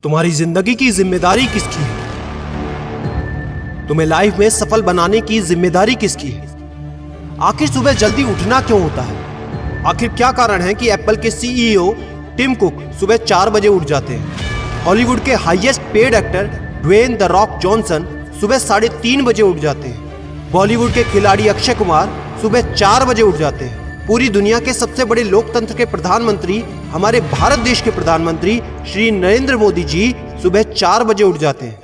तुम्हारी जिंदगी की जिम्मेदारी किसकी है? तुम्हें लाइफ में सफल बनाने की जिम्मेदारी किसकी है? आखिर सुबह जल्दी उठना क्यों होता है? आखिर क्या कारण है कि एप्पल के सीईओ टिम कुक सुबह 4 बजे उठ जाते हैं? हॉलीवुड के highest paid actor Dwayne the Rock Johnson सुबह 3:30 बजे उठ जाते हैं। बॉलीवुड के खिलाड़ी अक्षय कुमार सुबह 4 बजे उठ जाते हैं। पूरी दुनिया के सबसे बड़े लोकतंत्र के प्रधानमंत्री, हमारे भारत देश के प्रधानमंत्री श्री नरेंद्र मोदी जी सुबह 4 बजे उठ जाते हैं।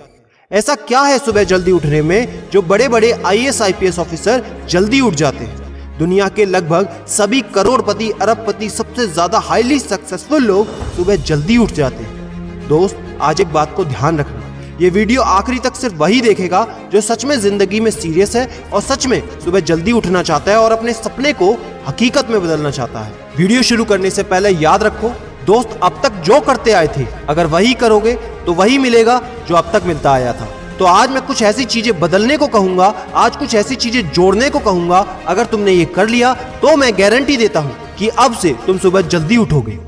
ऐसा क्या है सुबह जल्दी उठने में जो बड़े बड़े आईएएस आईपीएस ऑफिसर जल्दी उठ जाते हैं? दुनिया के लगभग सभी करोड़पति, अरबपति, सबसे ज्यादा हाईली सक्सेसफुल लोग सुबह जल्दी उठ जाते हैं। दोस्त, आज एक बात को ध्यान रखना, ये वीडियो आखिरी तक सिर्फ वही देखेगा जो सच में जिंदगी में सीरियस है और सच में सुबह जल्दी उठना चाहता है और अपने सपने को हकीकत में बदलना चाहता है। वीडियो शुरू करने से पहले याद रखो दोस्त, अब तक जो करते आए थे अगर वही करोगे तो वही मिलेगा जो अब तक मिलता आया था। तो आज मैं कुछ ऐसी चीजें बदलने को कहूंगा, आज कुछ ऐसी चीजें जोड़ने को कहूंगा। अगर तुमने ये कर लिया तो मैं गारंटी देता हूं कि अब से तुम सुबह जल्दी उठोगे।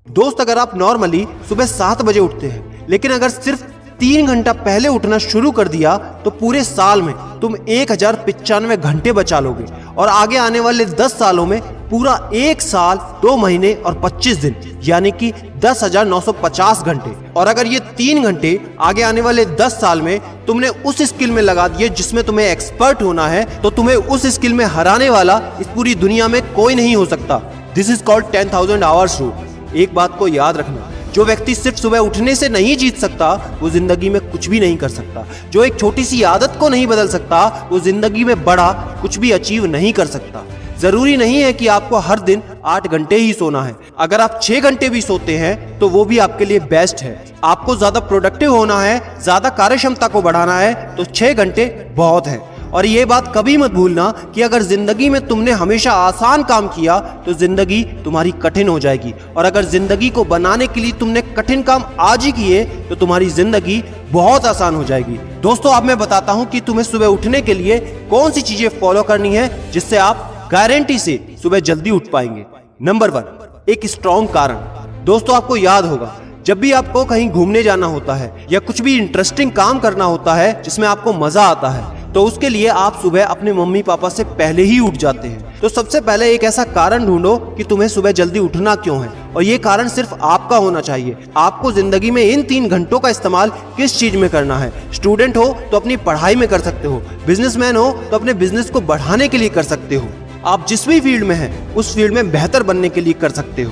दोस्त, अगर आप नॉर्मली सुबह 7 बजे उठते हैं लेकिन अगर सिर्फ 3 घंटा पहले उठना शुरू कर दिया तो पूरे साल में तुम 1095 घंटे बचा लोगे और आगे आने वाले 10 सालों में पूरा 1 साल 2 महीने और 25 दिन यानी कि 10,950 घंटे। और अगर ये 3 घंटे आगे आने वाले 10 साल में तुमने उस स्किल में लगा दिए जिसमें तुम्हें एक्सपर्ट होना है तो तुम्हें उस स्किल में हराने वाला इस पूरी दुनिया में कोई नहीं हो सकता। This is called 10,000 hours rule. एक बात को याद रखना, जो व्यक्ति सिर्फ सुबह उठने से नहीं जीत सकता वो जिंदगी में कुछ भी नहीं कर सकता। जो एक छोटी सी आदत को नहीं बदल सकता वो जिंदगी में बड़ा कुछ भी अचीव नहीं कर सकता। जरूरी नहीं है कि आपको हर दिन 8 घंटे ही सोना है। अगर आप 6 घंटे भी सोते हैं तो वो भी आपके लिए बेस्ट है। आपको ज्यादा प्रोडक्टिव होना है, ज्यादा कार्यक्षमता को बढ़ाना है तो 6 घंटे बहुत है। और ये बात कभी मत भूलना कि अगर जिंदगी में तुमने हमेशा आसान काम किया तो जिंदगी तुम्हारी कठिन हो जाएगी, और अगर जिंदगी को बनाने के लिए तुमने कठिन काम आज ही किए तो तुम्हारी जिंदगी बहुत आसान हो जाएगी। दोस्तों, अब मैं बताता हूं कि तुम्हें सुबह उठने के लिए कौन सी चीजें फॉलो करनी है जिससे आप गारंटी से सुबह जल्दी उठ पाएंगे। नंबर 1, एक स्ट्रॉन्ग कारण। दोस्तों, आपको याद होगा जब भी आपको कहीं घूमने जाना होता है या कुछ भी इंटरेस्टिंग काम करना होता है जिसमें आपको मजा आता है तो उसके लिए आप सुबह अपने मम्मी पापा से पहले ही उठ जाते हैं। तो सबसे पहले एक ऐसा कारण ढूंढो कि तुम्हें सुबह जल्दी उठना क्यों है, और ये कारण सिर्फ आपका होना चाहिए। आपको जिंदगी में इन 3 घंटों का इस्तेमाल किस चीज में करना है। स्टूडेंट हो तो अपनी पढ़ाई में कर सकते हो, बिजनेसमैन हो तो अपने बिजनेस को बढ़ाने के लिए कर सकते हो, आप जिस भी फील्ड में हैं उस फील्ड में बेहतर बनने के लिए कर सकते हो।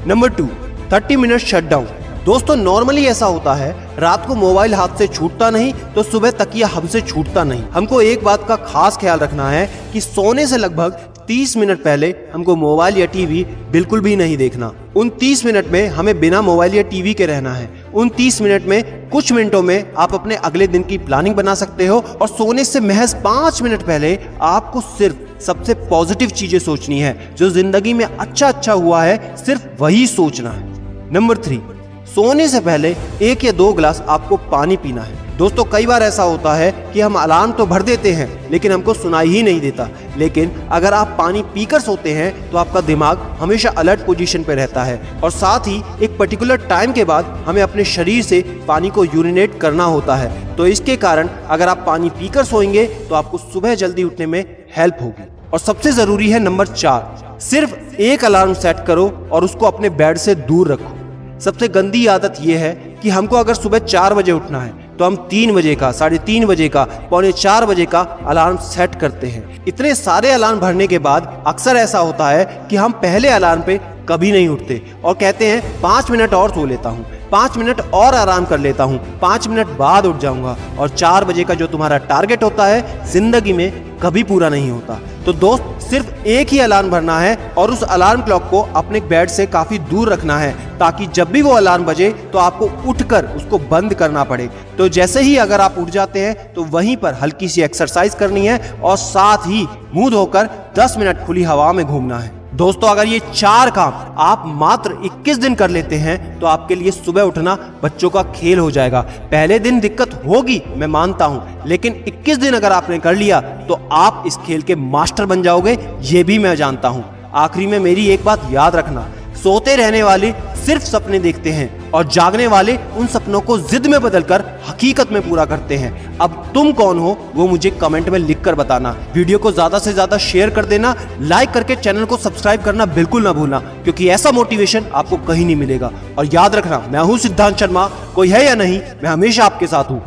Number 2, 30 minute shutdown. दोस्तों, नॉर्मली ऐसा होता है रात को मोबाइल हाथ से छूटता नहीं तो सुबह तकिया हमसे छूटता नहीं। हमको एक बात का खास ख्याल रखना है कि सोने से लगभग 30 मिनट पहले हमको मोबाइल या टीवी बिल्कुल भी नहीं देखना। उन 30 मिनट में हमें बिना मोबाइल या टीवी के रहना है। उन 30 मिनट में कुछ मिनटों में आप अपने अगले दिन की प्लानिंग बना सकते हो, और सोने से महज 5 मिनट पहले आपको सिर्फ सबसे पॉजिटिव चीजें सोचनी है। जो जिंदगी में अच्छा हुआ है सिर्फ वही सोचना है। नंबर 3, सोने से पहले 1 या 2 गिलास आपको पानी पीना है। दोस्तों, कई बार ऐसा होता है कि हम अलार्म तो भर देते हैं लेकिन हमको सुनाई ही नहीं देता। लेकिन अगर आप पानी पीकर सोते हैं तो आपका दिमाग हमेशा अलर्ट पोजीशन पे रहता है, और साथ ही एक पर्टिकुलर टाइम के बाद हमें अपने शरीर से पानी को यूरिनेट करना होता है। तो इसके कारण अगर आप पानी पीकर सोएंगे तो आपको सुबह जल्दी उठने में हेल्प होगी। और सबसे जरूरी है नंबर 4, सिर्फ एक अलार्म सेट करो और उसको अपने बेड से दूर रखो। सबसे गंदी आदत यह है कि हमको अगर सुबह 4 बजे उठना है तो हम 3 बजे का, 3:30 बजे का, 3:45 बजे का अलार्म सेट करते हैं। इतने सारे अलार्म भरने के बाद अक्सर ऐसा होता है कि हम पहले अलार्म पे कभी नहीं उठते और कहते हैं 5 मिनट और सो लेता हूँ, 5 मिनट और आराम कर लेता हूँ, 5 मिनट बाद उठ जाऊंगा, और 4 बजे का जो तुम्हारा टारगेट होता है जिंदगी में कभी पूरा नहीं होता। तो दोस्त, सिर्फ एक ही अलार्म भरना है और उस अलार्म क्लॉक को अपने बेड से काफी दूर रखना है ताकि जब भी वो अलार्म बजे तो आपको उठकर उसको बंद करना पड़े। तो जैसे ही अगर आप उठ जाते हैं तो वहीं पर हल्की सी एक्सरसाइज करनी है और साथ ही मुंह धोकर 10 मिनट खुली हवा में घूमना है। दोस्तों, अगर ये 4 काम आप मात्र 21 दिन कर लेते हैं तो आपके लिए सुबह उठना बच्चों का खेल हो जाएगा। पहले दिन दिक्कत होगी, मैं मानता हूं, लेकिन 21 दिन अगर आपने कर लिया तो आप इस खेल के मास्टर बन जाओगे, ये भी मैं जानता हूं। आखिरी में मेरी एक बात याद रखना, सोते रहने वाले सिर्फ सपने देखते हैं और जागने वाले उन सपनों को जिद में बदलकर हकीकत में पूरा करते हैं। अब तुम कौन हो वो मुझे कमेंट में लिखकर बताना। वीडियो को ज्यादा से ज्यादा शेयर कर देना, लाइक करके चैनल को सब्सक्राइब करना बिल्कुल ना भूलना, क्योंकि ऐसा मोटिवेशन आपको कहीं नहीं मिलेगा। और याद रखना, मैं हूं सिद्धांत शर्मा, कोई है या नहीं, मैं हमेशा आपके साथ हूं।